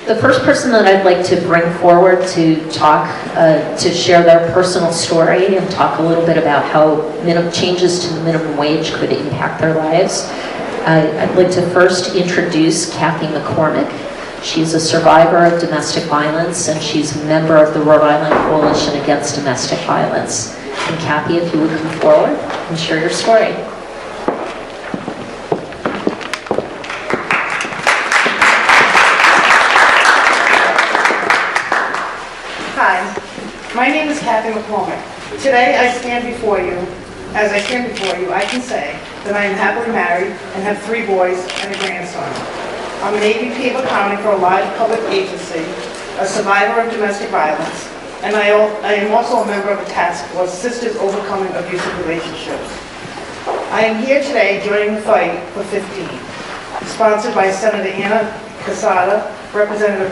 The first person that I'd like to bring forward to talk, to share their personal story and talk a little bit about how changes to the minimum wage could impact their lives. I'd like to first introduce Kathy McCormick. She's a survivor of domestic violence, and she's a member of the Rhode Island Coalition Against Domestic Violence. And Kathy, if you would come forward and share your story. My name is Kathy McCormick. Today I stand before you. As I stand before you, I can say that I am happily married and have 3 boys and a grandson. I'm an AVP of accounting for a large public agency, a survivor of domestic violence, and I am also a member of a task force, Sisters Overcoming Abusive Relationships. I am here today joining the fight for 15, sponsored by Senator Anna Casada, Representative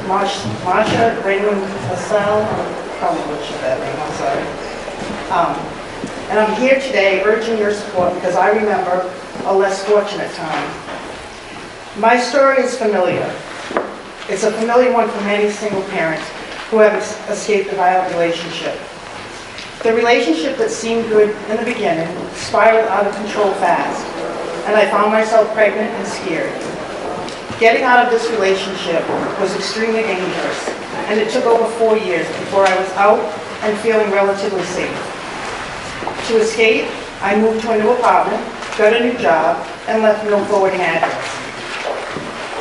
Marsha Raymond Cassell, probably butchered that name, I'm sorry. And I'm here today urging your support because I remember a less fortunate time. My story is familiar. It's a familiar one for many single parents who have escaped a violent relationship. The relationship that seemed good in the beginning spiraled out of control fast, and I found myself pregnant and scared. Getting out of this relationship was extremely dangerous, and it took over 4 years before I was out and feeling relatively safe. To escape, I moved to a new apartment, got a new job, and left no forwarding address.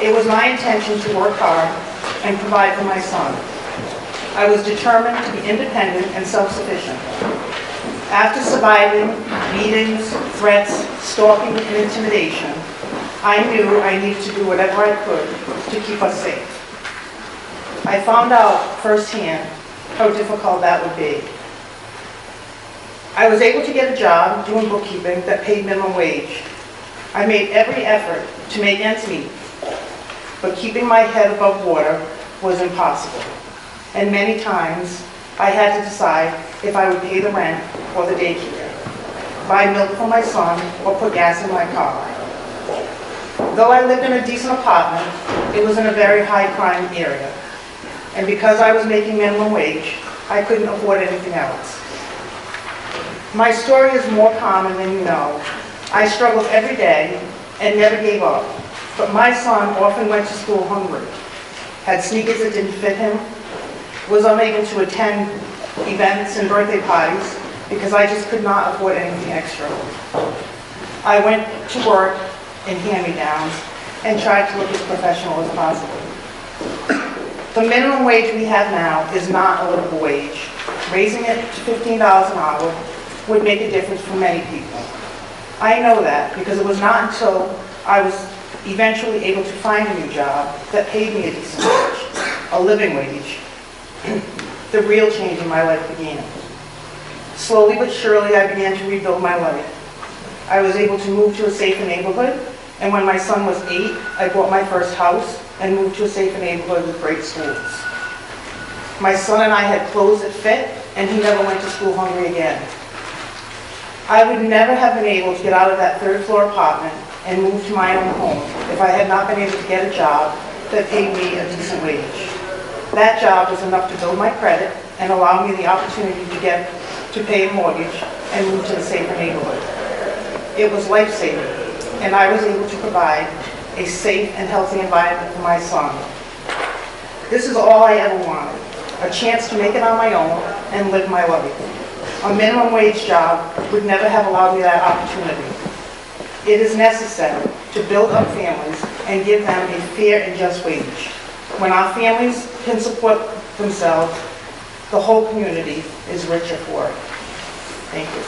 It was my intention to work hard and provide for my son. I was determined to be independent and self-sufficient. After surviving beatings, threats, stalking, and intimidation, I knew I needed to do whatever I could to keep us safe. I found out firsthand how difficult that would be. I was able to get a job doing bookkeeping that paid minimum wage. I made every effort to make ends meet, but keeping my head above water was impossible. And many times, I had to decide if I would pay the rent or the daycare, buy milk for my son, or put gas in my car. Though I lived in a decent apartment, it was in a very high crime area. And because I was making minimum wage, I couldn't afford anything else. My story is more common than you know. I struggled every day and never gave up. But my son often went to school hungry, had sneakers that didn't fit him, was unable to attend events and birthday parties because I just could not afford anything extra. I went to work in hand-me-downs and tried to look as professional as possible. The minimum wage we have now is not a livable wage. Raising it to $15 an hour would make a difference for many people. I know that because it was not until I was eventually able to find a new job that paid me a decent wage, a living wage. The real change in my life began. Slowly but surely, I began to rebuild my life. I was able to move to a safer neighborhood, and when my son was 8, I bought my first house and moved to a safer neighborhood with great schools. My son and I had clothes that fit, and he never went to school hungry again. I would never have been able to get out of that 3rd floor apartment and move to my own home if I had not been able to get a job that paid me a decent wage. That job was enough to build my credit and allow me the opportunity to pay a mortgage and move to a safer neighborhood. It was life-saving, and I was able to provide a safe and healthy environment for my son. This is all I ever wanted, a chance to make it on my own and live my life. A minimum wage job would never have allowed me that opportunity. It is necessary to build up families and give them a fair and just wage. When our families can support themselves, the whole community is richer for it. Thank you.